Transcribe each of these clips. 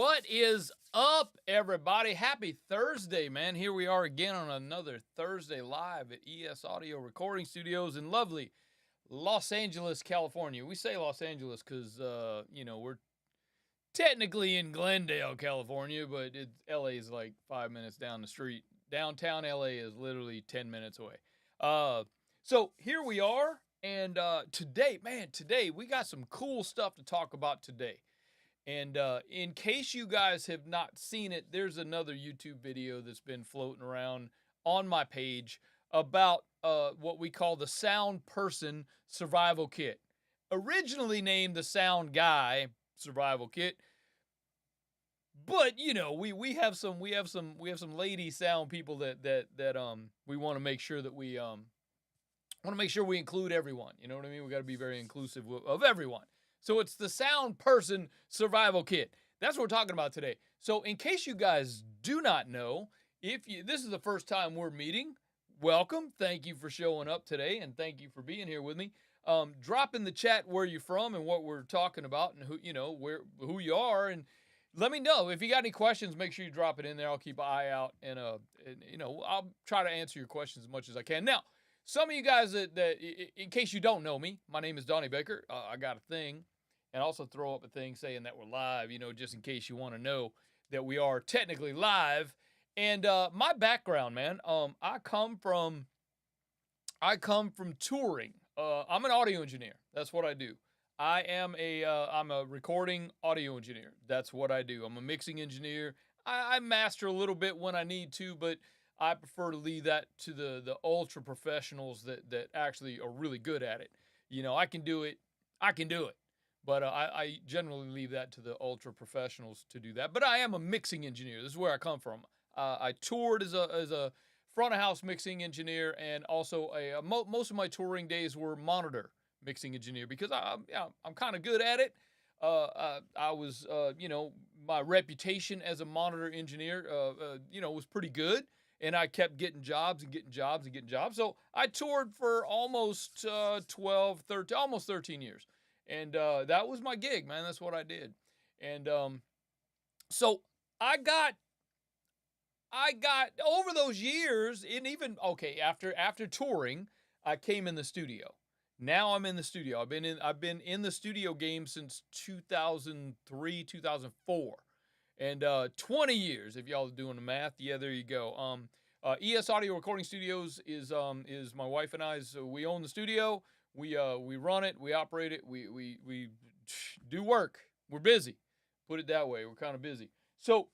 What is up, everybody? Happy Thursday, man. Here we are again on another Thursday live at ES Audio Recording Studios in lovely Los Angeles, California. We say Los Angeles because, we're technically in Glendale, California, but LA is like 5 minutes down the street. Downtown LA is literally 10 minutes away. So here we are. And today we got some cool stuff to talk about today. And in case you guys have not seen it, there's another YouTube video that's been floating around on my page about what we call the Sound Person Survival Kit. Originally named the Sound Guy Survival Kit, but we have some lady sound people that we want to make sure that we include everyone. You know what I mean? We got to be very inclusive of everyone. So it's the Sound Person Survival Kit. That's what we're talking about today. So in case you guys do not know, this is the first time we're meeting, welcome. Thank you for showing up today, and thank you for being here with me. Drop in the chat where you're from and what we're talking about, and who you are, and let me know if you got any questions. Make sure you drop it in there. I'll keep an eye out, and I'll try to answer your questions as much as I can. Now, some of you guys that in case you don't know me, my name is Donny Baker. I got a thing, and also throw up a thing saying that we're live, just in case you want to know that we are technically live. And my background, man, I come from touring. I'm an audio engineer. That's what I do. I'm a recording audio engineer. That's what I do. I'm a mixing engineer. I master a little bit when I need to, but I prefer to leave that to the ultra professionals that actually are really good at it. I can do it. But I generally leave that to the ultra professionals to do that. But I am a mixing engineer. This is where I come from. I toured as a front of house mixing engineer, and also most of my touring days were monitor mixing engineer because I'm kind of good at it. I was my reputation as a monitor engineer was pretty good. And I kept getting jobs. So I toured for almost 13 years. And that was my gig, man. That's what I did. And so I got over those years, and even, after touring, I came in the studio. Now I'm in the studio. I've been in the studio game since 2003, 2004. And 20 years, if y'all are doing the math. Yeah, there you go. ES Audio Recording Studios is my wife and I. So we own the studio. We run it. We operate it. We do work. We're busy. Put it that way. We're kind of busy. So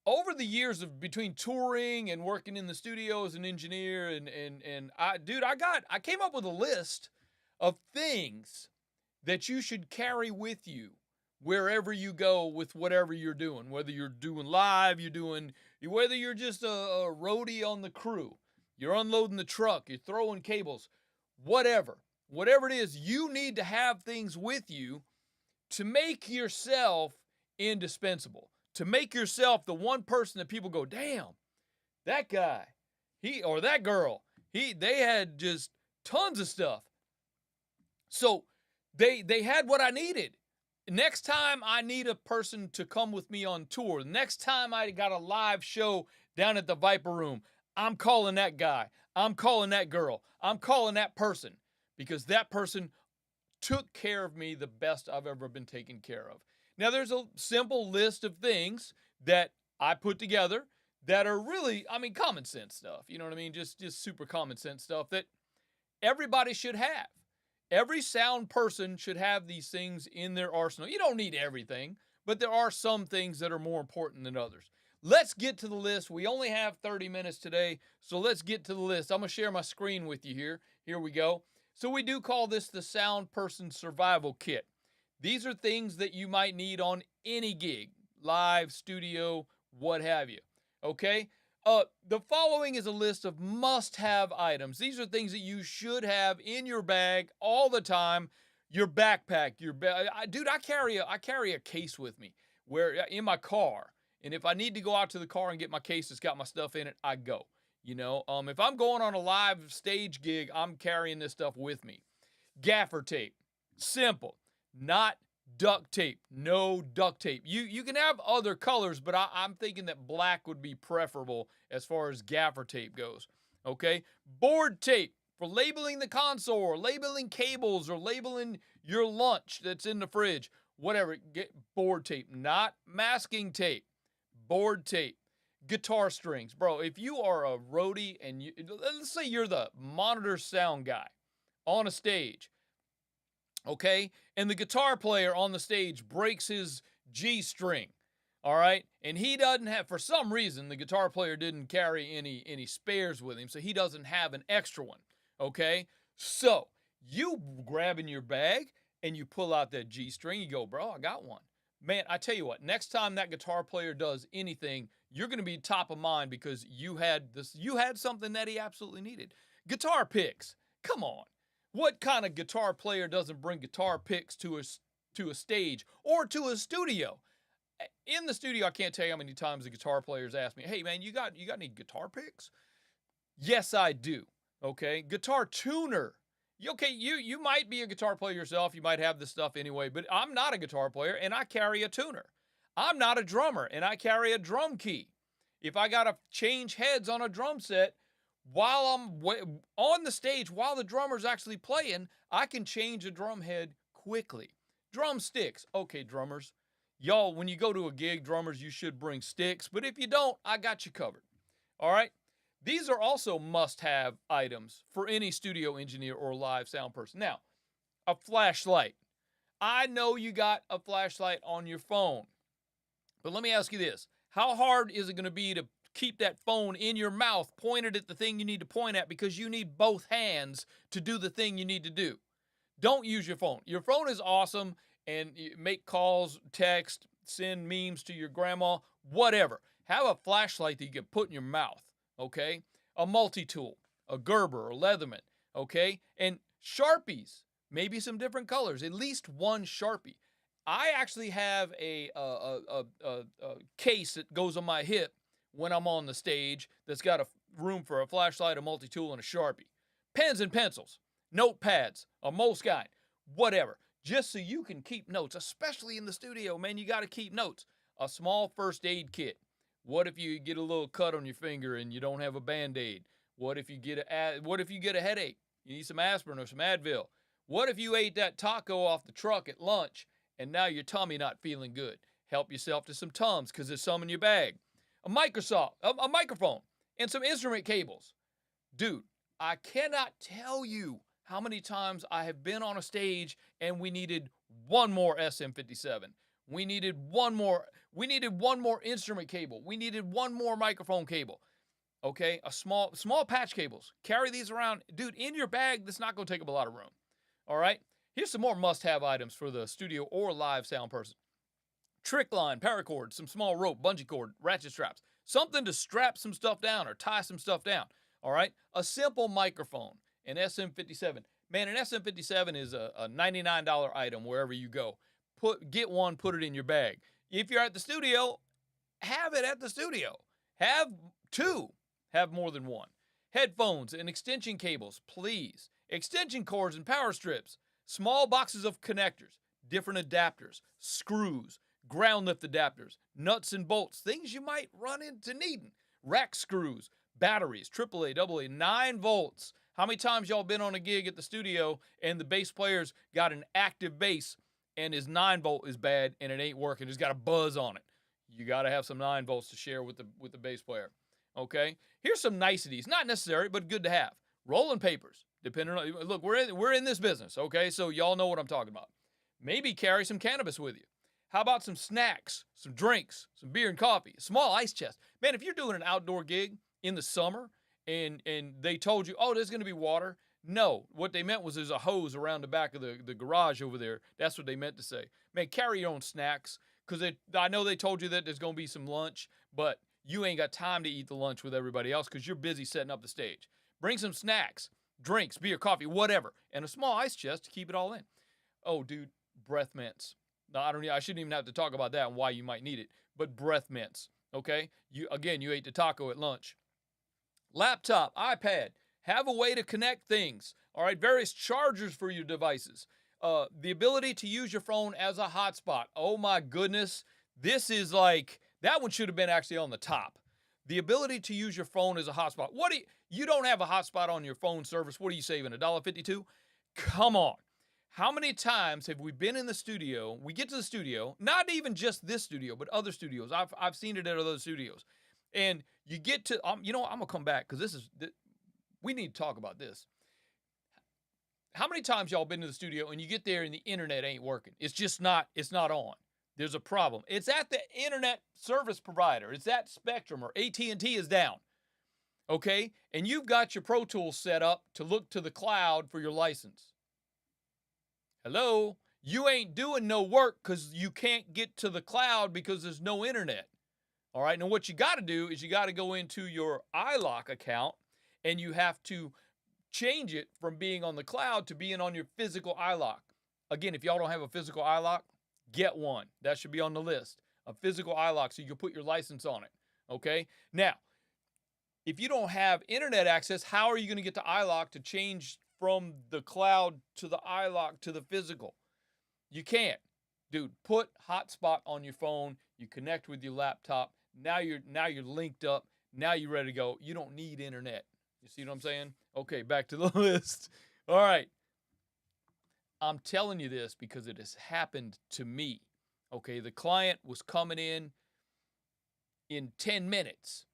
over the years of between touring and working in the studio as an engineer, and I came up with a list of things that you should carry with you wherever you go with whatever you're doing, whether you're doing live, whether you're just a roadie on the crew, you're unloading the truck, you're throwing cables, whatever it is, you need to have things with you to make yourself indispensable, to make yourself the one person that people go, damn, that guy, he or that girl, they had just tons of stuff. So they had what I needed. Next time I need a person to come with me on tour, next time I got a live show down at the Viper Room, I'm calling that guy. I'm calling that girl. I'm calling that person, because that person took care of me the best I've ever been taken care of. Now, there's a simple list of things that I put together that are really, common sense stuff. You know what I mean? Just super common sense stuff that everybody should have. Every sound person should have these things in their arsenal. You don't need everything, but there are some things that are more important than others. Let's get to the list. We only have 30 minutes today, so let's get to the list. I'm going to share my screen with you here. Here we go. So we do call this the Sound Person Survival Kit. These are things that you might need on any gig, live, studio, what have you. Okay? The following is a list of must-have items. These are things that you should have in your bag all the time. Your backpack, I carry a case with me in my car. And if I need to go out to the car and get my case that's got my stuff in it, I go. If I'm going on a live stage gig, I'm carrying this stuff with me. Gaffer tape. Simple. Not duct tape. No duct tape. You can have other colors, but I'm thinking that black would be preferable as far as gaffer tape goes. Okay? Board tape for labeling the console or labeling cables or labeling your lunch that's in the fridge. Whatever. Get board tape, not masking tape. Board tape. Guitar strings. Bro, if you are a roadie and let's say you're the monitor sound guy on a stage, okay? And the guitar player on the stage breaks his G string, all right? And he doesn't have, for some reason, the guitar player didn't carry any spares with him, so he doesn't have an extra one, okay? So you grab in your bag and you pull out that G string. You go, bro, I got one. Man, I tell you what, next time that guitar player does anything, you're going to be top of mind because you had something that he absolutely needed. Guitar picks. Come on. What kind of guitar player doesn't bring guitar picks to a stage or to a studio? In the studio, I can't tell you how many times the guitar players ask me, "Hey man, you got any guitar picks?" Yes, I do. Okay? Guitar tuner. Okay, you might be a guitar player yourself. You might have this stuff anyway, but I'm not a guitar player and I carry a tuner. I'm not a drummer and I carry a drum key. If I got to change heads on a drum set while I'm on the stage, while the drummer's actually playing, I can change a drum head quickly. Drumsticks. Okay, drummers. Y'all, when you go to a gig, drummers, you should bring sticks, but if you don't, I got you covered. All right? These are also must-have items for any studio engineer or live sound person. Now, a flashlight. I know you got a flashlight on your phone, but let me ask you this. How hard is it going to be to keep that phone in your mouth pointed at the thing you need to point at because you need both hands to do the thing you need to do? Don't use your phone. Your phone is awesome, and you make calls, text, send memes to your grandma, whatever. Have a flashlight that you can put in your mouth. Okay, a multi-tool, a Gerber or Leatherman, okay, and Sharpies, maybe some different colors, at least one Sharpie. I actually have a case that goes on my hip when I'm on the stage that's got a room for a flashlight, a multi-tool, and a Sharpie. Pens and pencils, notepads, a Moleskine, whatever, just so you can keep notes, especially in the studio, man, you got to keep notes. A small first aid kit. What if you get a little cut on your finger and you don't have a Band-Aid? What if you get a headache? You need some aspirin or some Advil. What if you ate that taco off the truck at lunch and now your tummy not feeling good? Help yourself to some Tums because there's some in your bag. A microphone, and some instrument cables. Dude, I cannot tell you how many times I have been on a stage and we needed one more SM57. We needed one more instrument cable. We needed one more microphone cable. Okay, a small patch cables. Carry these around. Dude, in your bag, that's not going to take up a lot of room. All right? Here's some more must-have items for the studio or live sound person. Trick line, paracord, some small rope, bungee cord, ratchet straps. Something to strap some stuff down or tie some stuff down. All right? A simple microphone, an SM57. Man, an SM57 is a $99 item wherever you go. Get one, put it in your bag. If you're at the studio, have it at the studio. Have two. Have more than one. Headphones and extension cables, please. Extension cords and power strips. Small boxes of connectors, different adapters, screws, ground lift adapters, nuts and bolts, things you might run into needing. Rack screws, batteries, AAA, AA, 9 volts. How many times y'all been on a gig at the studio and the bass player's got an active bass and his 9-volt is bad and it ain't working? It's got a buzz on it. You got to have some 9 volts to share with the bass player. Okay? Here's some niceties. Not necessary, but good to have. Rolling papers. Depending on, look, we're in this business, okay? So y'all know what I'm talking about. Maybe carry some cannabis with you. How about some snacks, some drinks, some beer and coffee, a small ice chest? Man, if you're doing an outdoor gig in the summer and they told you, oh, there's going to be water. No, what they meant was there's a hose around the back of the garage over there. That's what they meant to say. Man, carry your own snacks because I know they told you that there's going to be some lunch, but you ain't got time to eat the lunch with everybody else because you're busy setting up the stage. Bring some snacks, drinks, beer, coffee, whatever, and a small ice chest to keep it all in. Oh, dude, breath mints. No, I shouldn't even have to talk about that and why you might need it, but breath mints, okay? You ate the taco at lunch. Laptop, iPad, have a way to connect things, all right? Various chargers for your devices. The ability to use your phone as a hotspot. Oh my goodness. This is like, that one should have been actually on the top. The ability to use your phone as a hotspot. What do you don't have a hotspot on your phone service? What are you saving? $1.52? Come on. How many times have we been in the studio? We get to the studio, not even just this studio, but other studios. I've seen it at other studios. And you get to, I'm going to come back because we need to talk about this. How many times y'all been to the studio and you get there and the internet ain't working? It's not on. There's a problem. It's at the internet service provider. It's at Spectrum, or AT&T is down. Okay? And you've got your Pro Tools set up to look to the cloud for your license. Hello? You ain't doing no work because you can't get to the cloud because there's no internet. All right? Now what you got to do is you got to go into your iLock account and you have to change it from being on the cloud to being on your physical iLock. Again, if y'all don't have a physical iLock, get one. That should be on the list. A physical iLock so you can put your license on it. Okay? Now, if you don't have internet access, how are you going to get to iLock to change from the cloud to the iLock to the physical? You can't. Dude, put hotspot on your phone. You connect with your laptop. Now you're linked up. Now you're ready to go. You don't need internet. You see what I'm saying? Okay, back to the list. All right. I'm telling you this because it has happened to me. Okay, the client was coming in 10 minutes.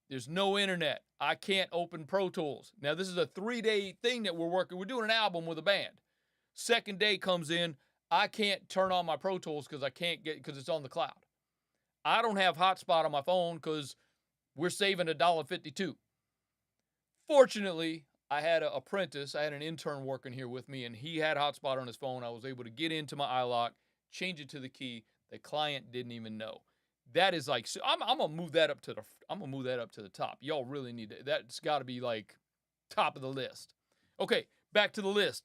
There's no internet. I can't open Pro Tools. Now, this is a 3-day thing that we're working. We're doing an album with a band. Second day comes in. I can't turn on my Pro Tools because it's on the cloud. I don't have hotspot on my phone because we're saving $1.52. Fortunately, I had an apprentice. I had an intern working here with me, and he had hotspot on his phone. I was able to get into my iLock, change it to the key. The client didn't even know. That is like, I'm gonna move that up to the top. Y'all really need to. That's got to be like top of the list. Okay, back to the list.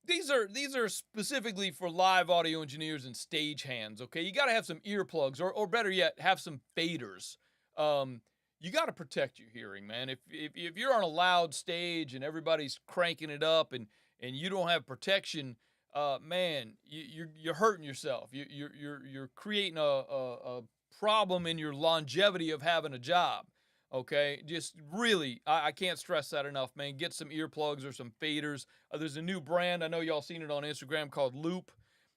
These are specifically for live audio engineers and stage hands. Okay, you got to have some earplugs, or better yet, have some faders. You got to protect your hearing, man. If you're on a loud stage and everybody's cranking it up and you don't have protection, man, you're hurting yourself. You're creating a problem in your longevity of having a job. Okay, just really, I can't stress that enough, man. Get some earplugs or some faders. There's a new brand, I know y'all seen it on Instagram, called Loop,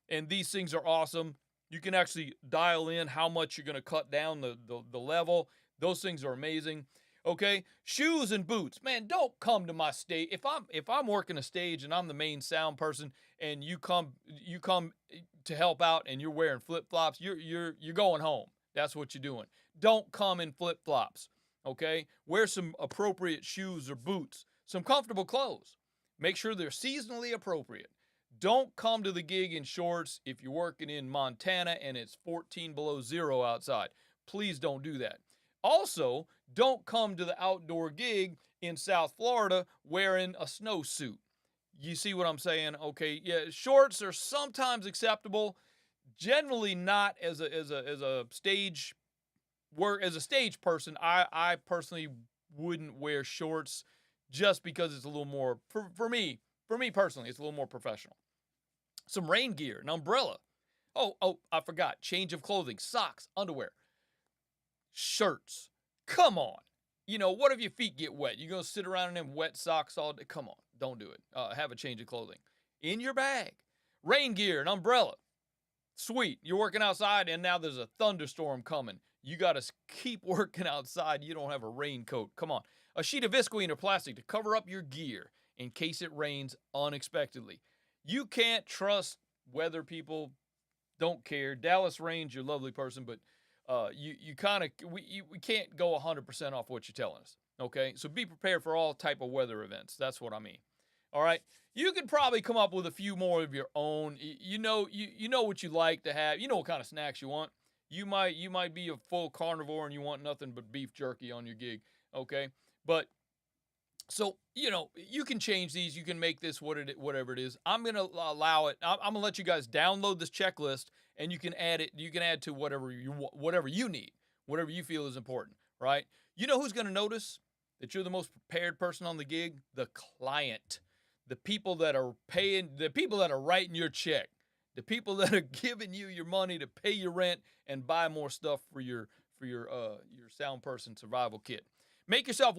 and these things are awesome. You can actually dial in how much you're going to cut down the level. Those things are amazing. Okay, shoes and boots, man. Don't come to my stage if I'm working a stage and I'm the main sound person, and you come to help out and you're wearing flip flops. You're going home. That's what you're doing. Don't come in flip flops. Okay, wear some appropriate shoes or boots, some comfortable clothes. Make sure they're seasonally appropriate. Don't come to the gig in shorts if you're working in Montana and it's 14 below zero outside. Please don't do that. Also, don't come to the outdoor gig in South Florida wearing a snowsuit. You see what I'm saying? Okay, yeah, shorts are sometimes acceptable, generally not as a stage person. I personally wouldn't wear shorts just because it's a little more, for me personally, it's a little more professional. Some rain gear, an umbrella. Oh, I forgot. Change of clothing, socks, underwear, shirts. Come on. What if your feet get wet? You gonna sit around in them wet socks all day? Come on, don't do it. Have a change of clothing in your bag. Rain gear, an umbrella. Sweet. You're working outside and now there's a thunderstorm coming. You got to keep working outside. You don't have a raincoat. Come on. A sheet of visqueen or plastic to cover up your gear in case it rains unexpectedly. You can't trust weather people. Don't care. Dallas Rain's your lovely person, but we can't go 100% off what you're telling us. Okay? So be prepared for all type of weather events. That's what I mean. All right? You could probably come up with a few more of your own. You know what you like to have. You know what kind of snacks you want. You might be a full carnivore and you want nothing but beef jerky on your gig, okay? But so you can change these. You can make this whatever it is. I'm gonna allow it. I'm gonna let you guys download this checklist and you can add it. You can add to whatever you need, whatever you feel is important, right? You know who's gonna notice that you're the most prepared person on the gig? The client. the people that are paying, the people that are writing your check, the people that are giving you your money to pay your rent and buy more stuff for your sound person survival kit. Make yourself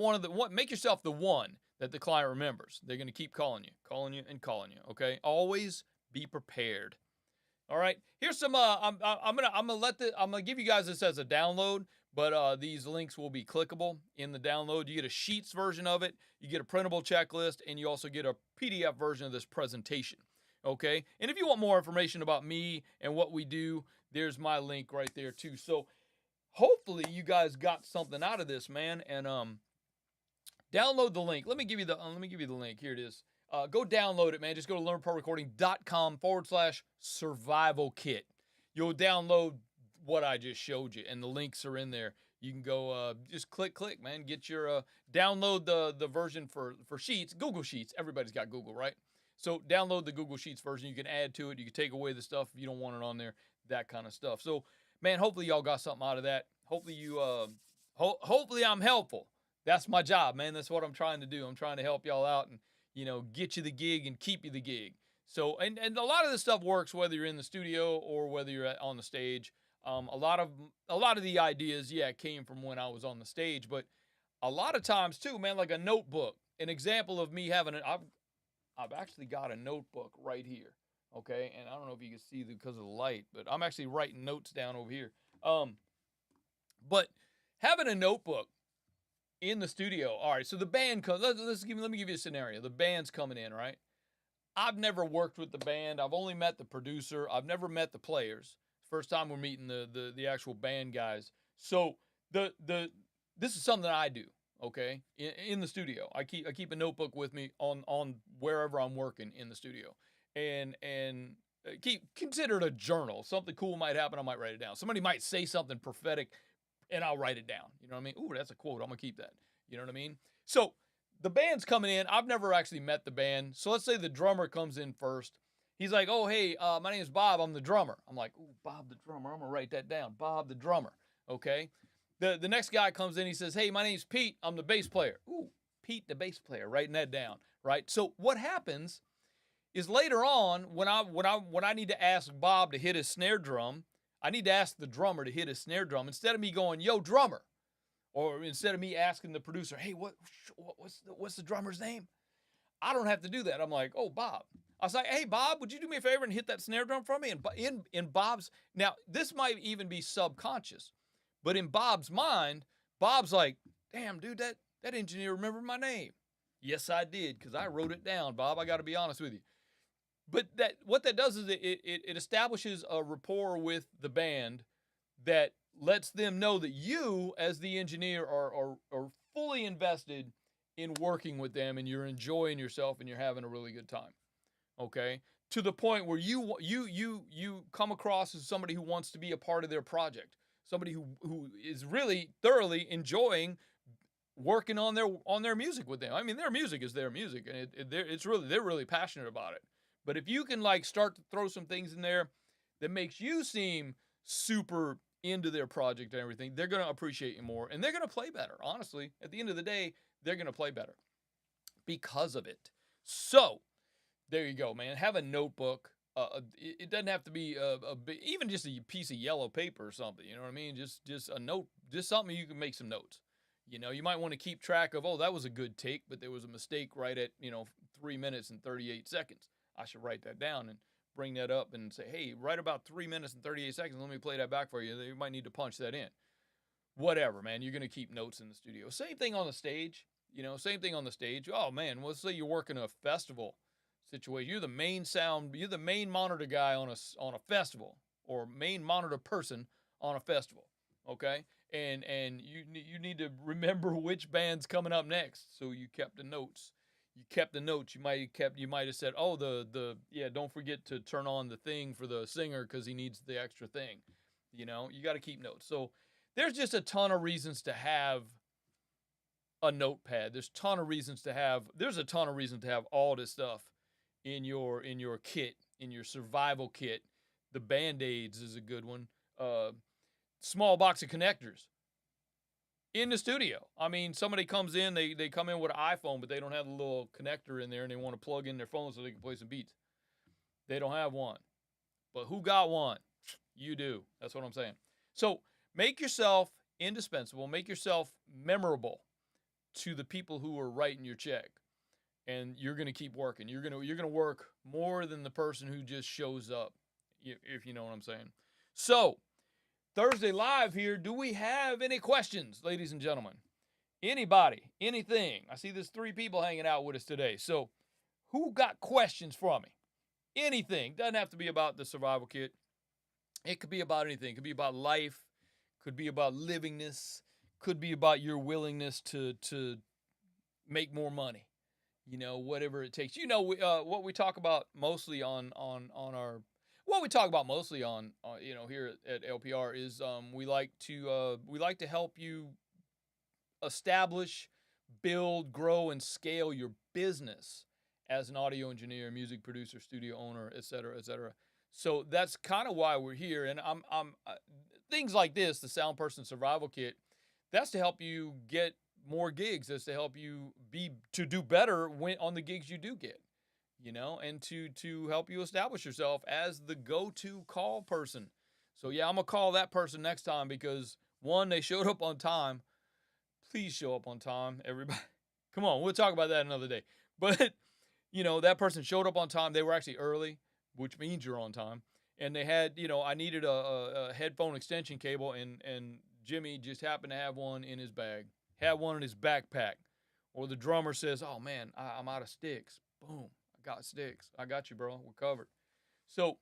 make yourself the one that the client remembers. They're going to keep calling you, and calling you. Okay, always be prepared. All right, here's some. I'm gonna give you guys this as a download, but these links will be clickable in the download. You get a Sheets version of it, you get a printable checklist, and you also get a PDF version of this presentation. Okay, and if you want more information about me and what we do, there's my link right there too. So hopefully you guys got something out of this, man, and download the link. Let me give you the link. Here it is. Go download it, man. Just go to learnprorecording.com/survival kit. You'll download what I just showed you, and the links are in there. You can go just click, man. Get your download the version for Sheets, Google Sheets. Everybody's got Google, right? So download the Google Sheets version. You can add to it. You can take away the stuff if you don't want it on there. That kind of stuff. So, man, hopefully y'all got something out of that. Hopefully you, hopefully I'm helpful. That's my job, man. That's what I'm trying to do. I'm trying to help y'all out and, get you the gig and keep you the gig. So, and a lot of this stuff works whether you're in the studio or whether you're on the stage. A lot of the ideas, came from when I was on the stage, but a lot of times too, man, like a notebook. An example of me having I've actually got a notebook right here. Okay, and I don't know if you can see because of the light, but I'm actually writing notes down over here. But having a notebook in the studio. All right, so the band comes. Let me give you a scenario. The band's coming in, right? I've never worked with the band. I've only met the producer. I've never met the players. First time we're meeting the actual band guys. So this is something that I do. Okay, in the studio, I keep a notebook with me on wherever I'm working in the studio, and consider it a journal. Something cool might happen, I might write it down. Somebody might say something prophetic, and I'll write it down. You know what I mean? Ooh, that's a quote. I'm gonna keep that. You know what I mean? So the band's coming in. I've never actually met the band. So let's say the drummer comes in first. He's like, "Oh, hey, my name's Bob. I'm the drummer." I'm like, "Ooh, Bob the drummer. I'm gonna write that down. Bob the drummer." Okay. The next guy comes in. He says, "Hey, my name's Pete. I'm the bass player." Ooh, Pete the bass player. Writing that down. Right. So what happens is later on when I need to ask Bob to hit his snare drum, I need to ask the drummer to hit his snare drum instead of me going, "Yo, drummer," or instead of me asking the producer, "Hey, what's the drummer's name?" I don't have to do that. I'm like, "Oh, Bob." I was like, "Hey, Bob, would you do me a favor and hit that snare drum for me?" And in Bob's, now this might even be subconscious, but in Bob's mind, Bob's like, "Damn, dude, that engineer remembered my name." Yes, I did, because I wrote it down, Bob. I got to be honest with you. But what that does is it establishes a rapport with the band that lets them know that you, as the engineer, are fully invested in working with them, and you're enjoying yourself and you're having a really good time. Okay, to the point where you come across as somebody who wants to be a part of their project, somebody who is really thoroughly enjoying working on their music with them. I mean, their music is their music, and they're really passionate about it. But if you can like start to throw some things in there that makes you seem super into their project and everything, they're going to appreciate you more, and they're going to play better. Honestly, at the end of the day, they're going to play better because of it. So there you go, man. Have a notebook. It doesn't have to be even just a piece of yellow paper or something. You know what I mean? Just a note, just something you can make some notes. You might want to keep track of, oh, that was a good take, but there was a mistake right at 3 minutes and 38 seconds. I should write that down and bring that up and say, "Hey, right about 3 minutes and 38 seconds. Let me play that back for you." You might need to punch that in. Whatever, man. You're going to keep notes in the studio. Same thing on the stage. Same thing on the stage. Oh, man. Let's say you're working a festival situation. You're the main monitor guy on a festival, or main monitor person on a festival. Okay? And you need to remember which band's coming up next. So you kept the notes. You might have said, "Oh, don't forget to turn on the thing for the singer because he needs the extra thing." You got to keep notes. So there's just a ton of reasons to have a notepad. There's a ton of reasons to have all this stuff in your kit, in your survival kit. The Band-Aids is a good one. Small box of connectors. in the studio. I mean, somebody comes in, they come in with an iPhone, but they don't have the little connector in there, and they want to plug in their phone so they can play some beats. They don't have one. But who got one? You do. That's what I'm saying. So make yourself indispensable. Make yourself memorable to the people who are writing your check. And you're going to keep working. You're going to work more than the person who just shows up, if you know what I'm saying. So, Thursday Live here. Do we have any questions, ladies and gentlemen? Anybody? Anything? I see there's 3 people hanging out with us today. So, who got questions for me? Anything. Doesn't have to be about the survival kit. It could be about anything. It could be about life. Could be about livingness. Could be about your willingness to make more money. You know, whatever it takes. You know, what we talk about mostly on our, what we talk about mostly on you know, here at LPR is we like to help you establish, build, grow, and scale your business as an audio engineer, music producer, studio owner, et cetera, et cetera. So that's kind of why we're here. And I'm things like this, the Sound Person Survival Kit, that's to help you get more gigs. That's to help you to do better on the gigs you do get, you know, and to help you establish yourself as the go-to call person. So yeah, I'm gonna call that person next time because, one, they showed up on time. Please show up on time, everybody. Come on, we'll talk about that another day. But you know, that person showed up on time. They were actually early, which means you're on time. And they had, you know, I needed a headphone extension cable, and Jimmy just happened to have one in his bag, had one in his backpack. Or the drummer says, "Oh man, I'm out of sticks." Boom, I got sticks. I got you, bro. We're covered. So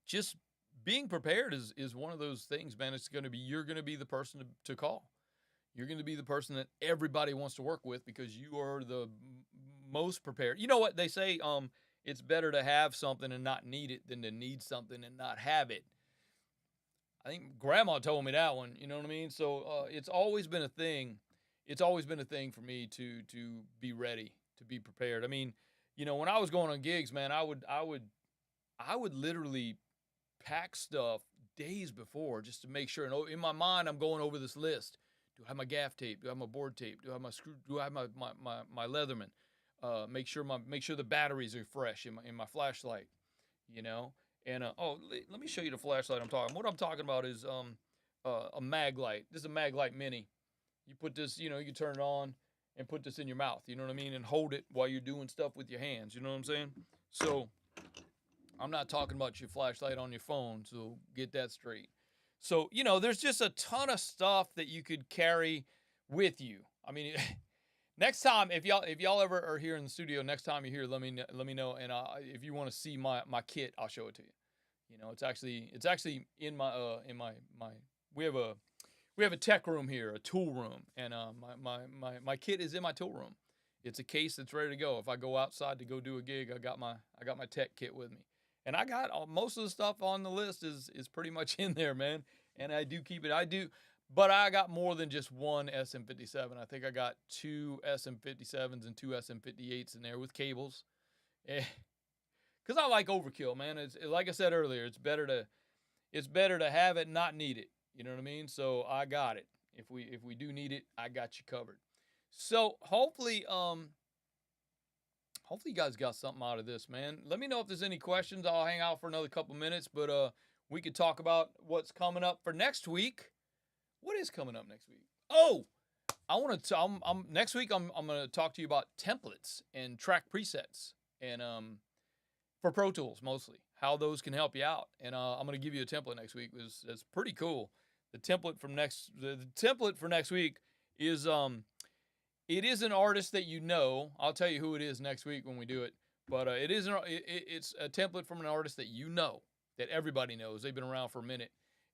just being prepared is one of those things, man. You're gonna be the person to call. You're going to be the person that everybody wants to work with because you are the most prepared. You know what they say? It's better to have something and not need it than to need something and not have it. I think Grandma told me that one. You know what I mean? So it's always been a thing. It's always been a thing for me to be ready, to be prepared. I mean, you know, when I was going on gigs, man, I would literally pack stuff days before just to make sure. And in my mind, I'm going over this list. Do I have my gaff tape? Do I have my board tape? Do I have my screw? Do I have my Leatherman? Make sure the batteries are fresh in my flashlight. You know. And let me show you the flashlight I'm talking. What I'm talking about is a mag light. This is a mag light mini. You put this, you know, you turn it on and put this in your mouth. You know what I mean? And hold it while you're doing stuff with your hands. You know what I'm saying? So I'm not talking about your flashlight on your phone. So get that straight. So, you know, there's just a ton of stuff that you could carry with you. I mean, next time, if y'all ever are here in the studio, next time you're here, let me know. And if you want to see my kit, I'll show it to you. You know, it's actually in my we have a tech room here, a tool room, and my kit is in my tool room. It's a case that's ready to go. If I go outside to go do a gig, I got my tech kit with me. And I got most of the stuff on the list is pretty much in there, man. And I do keep it. But I got more than just one SM57. I think I got 2 SM57s and 2 SM58s in there with cables. Because I like overkill, man. It's like I said earlier. It's better to have it, not need it. You know what I mean? So I got it. If we do need it, I got you covered. So hopefully you guys got something out of this, man. Let me know if there's any questions. I'll hang out for another couple minutes, but we could talk about what's coming up for next week. What is coming up next week? Oh, I want to. Next week. I'm going to talk to you about templates and track presets, and for Pro Tools mostly, how those can help you out. And I'm going to give you a template next week. It's pretty cool. The template for next week is It is an artist that you know. I'll tell you who it is next week when we do it. But it's a template from an artist that you know, that everybody knows. They've been around for a minute.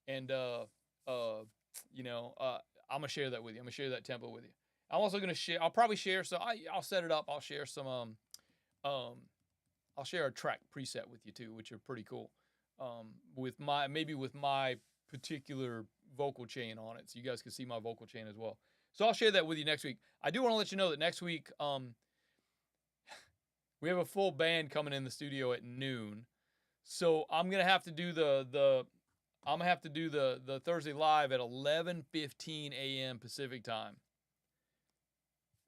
And, you know, I'm going to share that with you. I'm going to share that template with you. I'm also going to share, I'll probably share some, I'll set it up. I'll share some, I'll share a track preset with you too, which are pretty cool. With my particular vocal chain on it. So you guys can see my vocal chain as well. So I'll share that with you next week. I do want to let you know that next week, we have a full band coming in the studio at noon. So I'm going to have to do I'm gonna have to do the Thursday live at 11:15 a.m. Pacific time.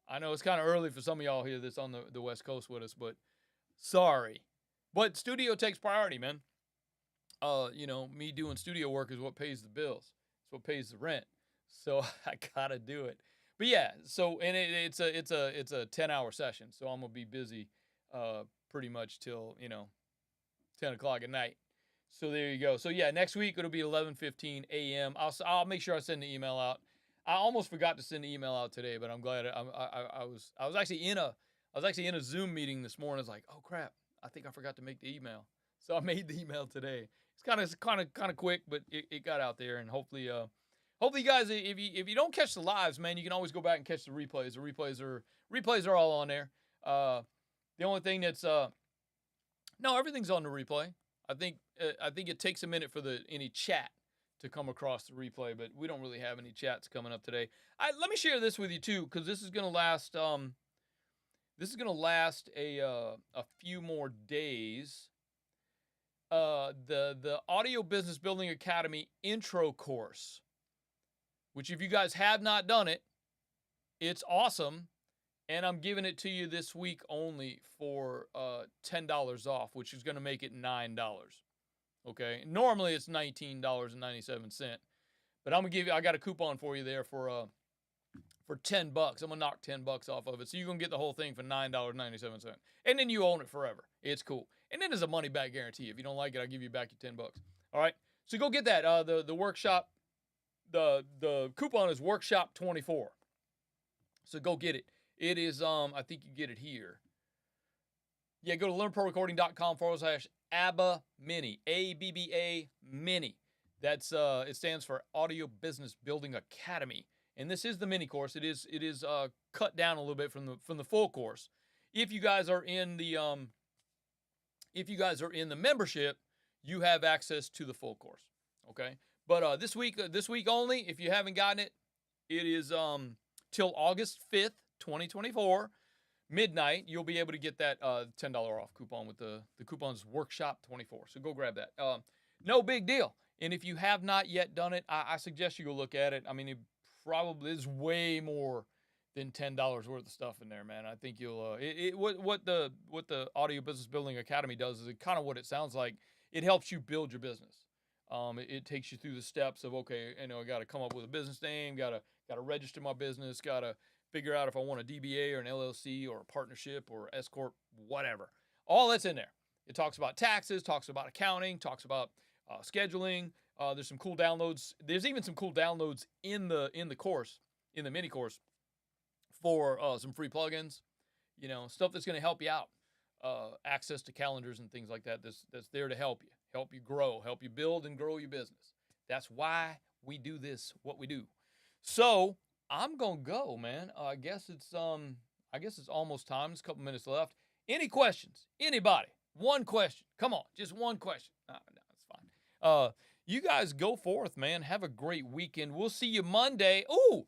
I know it's kind of early for some of y'all here that's on the West Coast with us, but sorry. But studio takes priority, man. Me doing studio work is what pays the bills. It's what pays the rent. So I gotta do it. But yeah, so and it's a 10-hour session, so I'm gonna be busy pretty much till 10 o'clock at night. So there you go. So yeah, next week it'll be 11:15 a.m. I'll make sure I send the email out. I almost forgot to send the email out today, but I'm glad I was actually in a Zoom meeting this morning. I was like, oh crap, I think I forgot to make the email. So I made the email today. It's kind of quick, but it got out there, and hopefully you guys, if you don't catch the lives, man, you can always go back and catch the replays. The replays are all on there. The only thing that's no, everything's on the replay. I think it takes a minute for any chat to come across the replay, but we don't really have any chats coming up today. Let me share this with you too, because this is gonna last. This is gonna last a few more days. The Audio Business Building Academy intro course, which if you guys have not done it, it's awesome. And I'm giving it to you this week only for $10 off, which is going to make it $9. Okay. Normally it's $19.97, but I'm going to give you, I got a coupon for you there for $10. I'm going to knock $10 off of it. So you're going to get the whole thing for $9.97. And then you own it forever. It's cool. And then there's a money back guarantee. If you don't like it, I'll give you back your $10. All right. So go get that. The workshop, the coupon is workshop 24. So go get it. It is, I think you get it here. Yeah, go to learnprorecording.com/ABBA Mini. ABBA Mini. That's, it stands for Audio Business Building Academy. And this is the mini course. It is cut down a little bit from the full course. If you guys are in the membership, you have access to the full course. Okay. But this week only, if you haven't gotten it, it is till August 5th. 2024 midnight, you'll be able to get that $10 off coupon with the coupon's workshop 24. So go grab that. No big deal. And if you have not yet done it, I suggest you go look at it. I mean, it probably is way more than $10 worth of stuff in there, man. I think you'll what the Audio Business Building Academy does is kind of what it sounds like. It helps you build your business. It takes you through the steps of, okay, I got to come up with a business name, got to register my business, got to figure out if I want a DBA or an LLC or a partnership or S Corp, whatever. All that's in there. It talks about taxes, talks about accounting, talks about scheduling. There's some cool downloads. There's even some cool downloads in the course, in the mini course, for some free plugins. Stuff that's going to help you out. Access to calendars and things like that. That's there to help you grow, help you build and grow your business. That's why we do this, what we do. So I'm gonna go, man. I guess it's almost time. There's a couple minutes left. Any questions? Anybody? One question. Come on, just one question. No, it's fine. You guys go forth, man. Have a great weekend. We'll see you Monday. Ooh,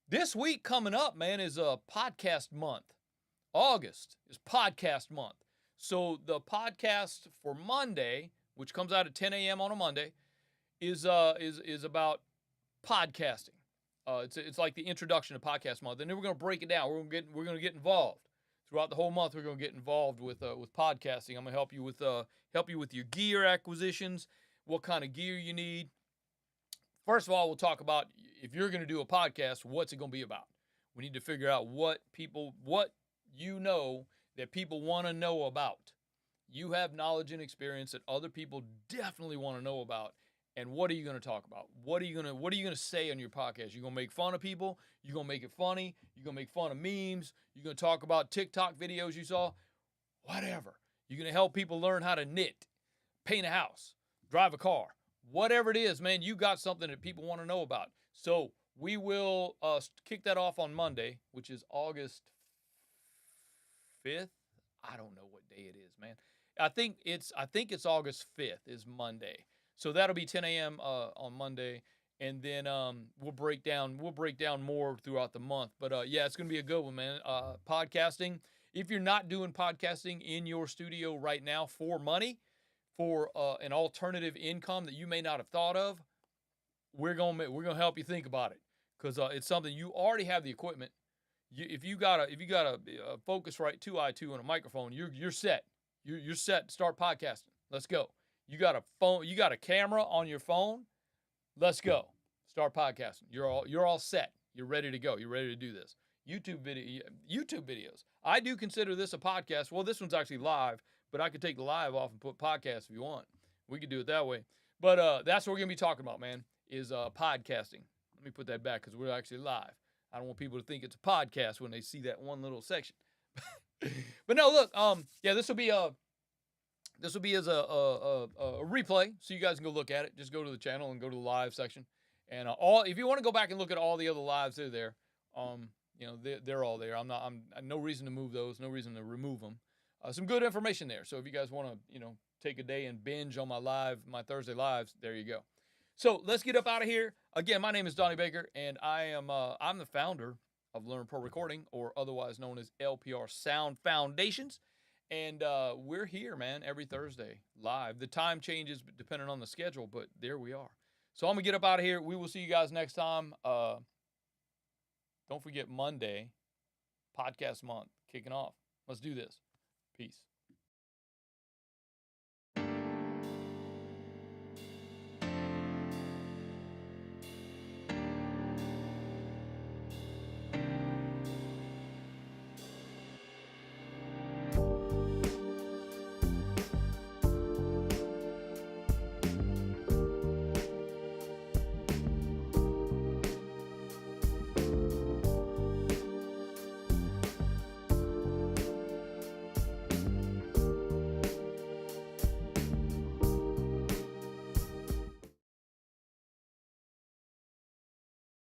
this week coming up, man, is a podcast month. August is podcast month. So the podcast for Monday, which comes out at 10 a.m. on a Monday, is about podcasting. It's like the introduction to podcast month, and then we're going to break it down. We're going to get involved throughout the whole month. We're going to get involved with podcasting. I'm going to help you with your gear acquisitions, what kind of gear you need. First of all, we'll talk about, if you're going to do a podcast, what's it going to be about? We need to figure out what that people want to know about. You have knowledge and experience that other people definitely want to know about. And what are you going to talk about? What are you going to say on your podcast? You're going to make fun of people? You're going to make it funny? You're going to make fun of memes? You're going to talk about TikTok videos you saw? Whatever. You're going to help people learn how to knit, paint a house, drive a car. Whatever it is, man, you got something that people want to know about. So we will kick that off on Monday, which is August 5th. I don't know what day it is, man. I think it's August 5th is Monday. So that'll be 10 a.m. On Monday, and then we'll break down more throughout the month. But yeah, it's gonna be a good one, man. Podcasting. If you're not doing podcasting in your studio right now for money, for an alternative income that you may not have thought of, we're gonna help you think about it, because it's something you already have the equipment. If you got a Focusrite 2i2 and a microphone, you're set. You're set to start podcasting. Let's go. You got a phone. You got a camera on your phone. Let's go. Start podcasting. You're all set. You're ready to go. You're ready to do this. YouTube videos. I do consider this a podcast. Well, this one's actually live, but I could take the live off and put podcast if you want. We could do it that way. But that's what we're gonna be talking about, man. Is podcasting. Let me put that back because we're actually live. I don't want people to think it's a podcast when they see that one little section. But no, look, yeah, this will be as a replay, so you guys can go look at it. Just go to the channel and go to the live section, and if you want to go back and look at all the other lives, they're there. They're all there. I'm no reason to move those, no reason to remove them. Some good information there. So if you guys want to, take a day and binge on my Thursday lives, there you go. So let's get up out of here. Again, my name is Donny Baker, and I'm the founder of Learn Pro Recording, or otherwise known as LPR Sound Foundations. And we're here, man, every Thursday live. The time changes depending on the schedule, but there we are. So I'm going to get up out of here. We will see you guys next time. Don't forget Monday, podcast month, kicking off. Let's do this. Peace.